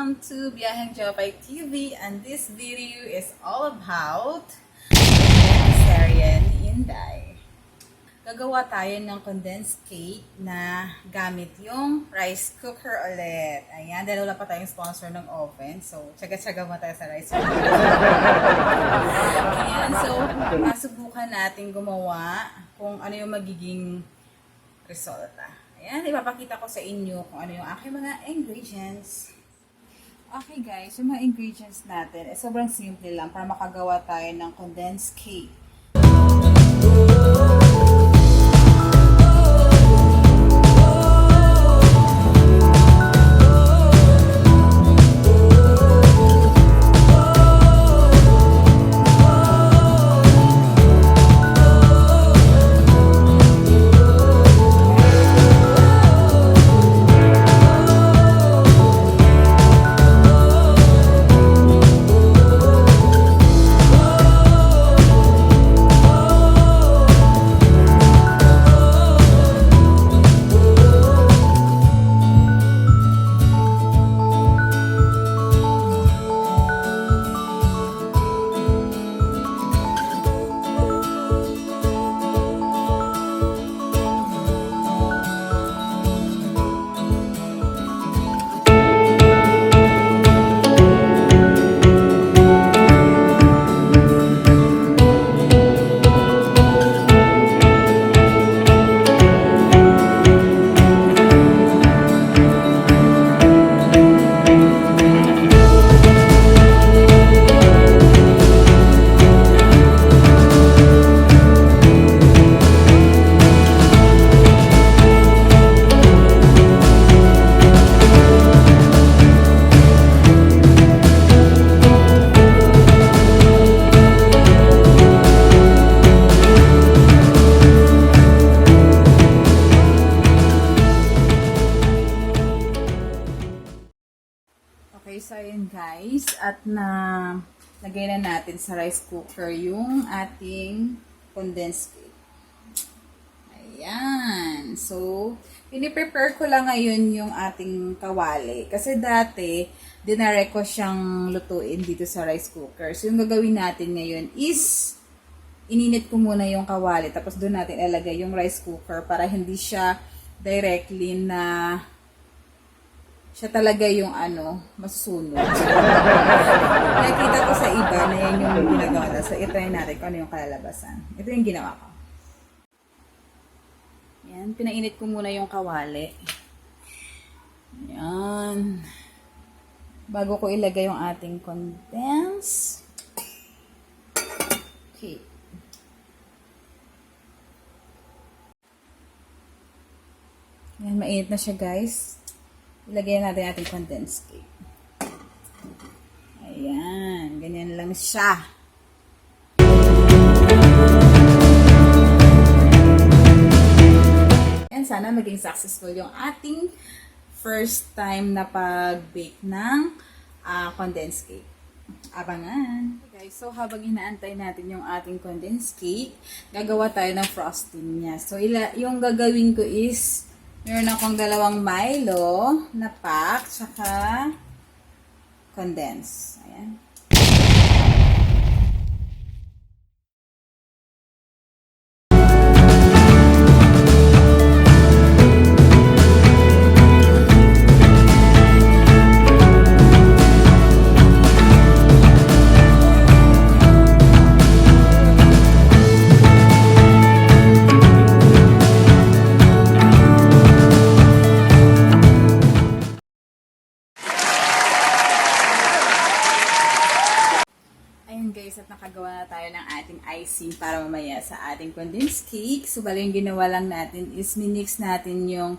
Welcome to Byahengjopietv, and this video is all about Syrian Inday. Gagawa tayo ng condensed cake na gamit yung rice cooker ulit. Ayan, dahil wala pa tayong sponsor ng oven. So, tsaga-tsaga mo tayo sa rice cooker. Ayan, so, masubukan natin gumawa kung ano yung magiging resulta. Ayan, ipapakita ko sa inyo kung ano yung aking mga ingredients. Okay guys, yung mga ingredients natin, sobrang simple lang para makagawa tayo ng condensed cake. Okay, so ayun guys, at lagay na natin sa rice cooker yung ating condensed cake. Ayan. So, piniprepare ko lang ngayon yung ating kawali. Kasi dati, dinare ko siyang lutuin dito sa rice cooker. So, yung gagawin natin ngayon is, ininit ko muna yung kawali. Tapos doon natin ilagay yung rice cooker para hindi siya directly na siya talaga yung masusunod. Nakita ko sa iba na yan yung ginagawa. So, itry natin kung ano yung kalalabasan. Ito yung ginawa ko. Yan, pinainit ko muna yung kawali. Yan. Bago ko ilagay yung ating condensed. Okay. Yan, mainit na siya guys. Ilagay natin ating condensed cake. Ayan. Ganyan lang siya. And sana maging successful yung ating first time na pag-bake ng condensed cake. Abangan! Okay guys, so habang inaantay natin yung ating condensed cake, gagawa tayo ng frosting niya. So yung gagawin ko is meron akong dalawang milo na pack, tsaka condensed. Ayan. Guys, at nakagawa na tayo ng ating icing para mamaya sa ating condensed cake. So, bali yung ginawa lang natin is minix natin yung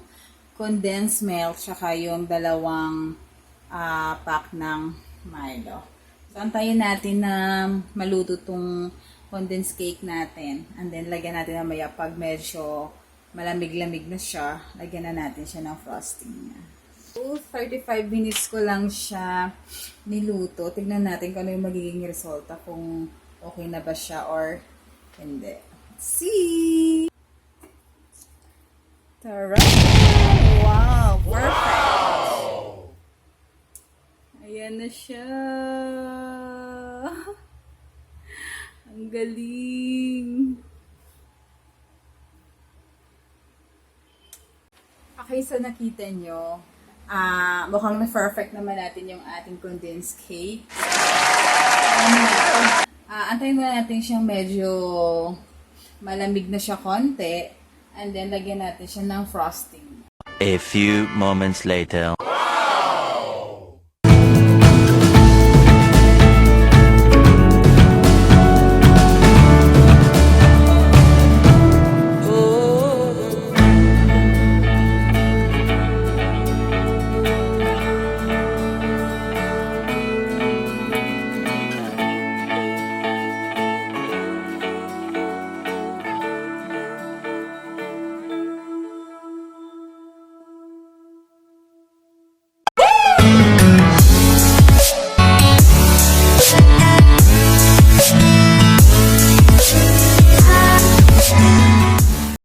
condensed milk tsaka yung dalawang pack ng milo. So, antayin natin na maluto tong condensed cake natin. And then, lagyan natin mamaya pag medyo malamig-lamig na siya, lagyan na natin siya ng frosting niya. 35 minutes ko lang siya niluto. Tignan natin kung ano yung magiging resulta, kung okay na ba siya or hindi. Let's see! Tara! Wow! Perfect! na siya. Ang galing. Okay, so nakita nyo, mukhang na-perfect naman natin yung ating condensed cake. Antayin muna natin siyang medyo malamig na siya konti. And then, lagyan natin siya ng frosting. A few moments later.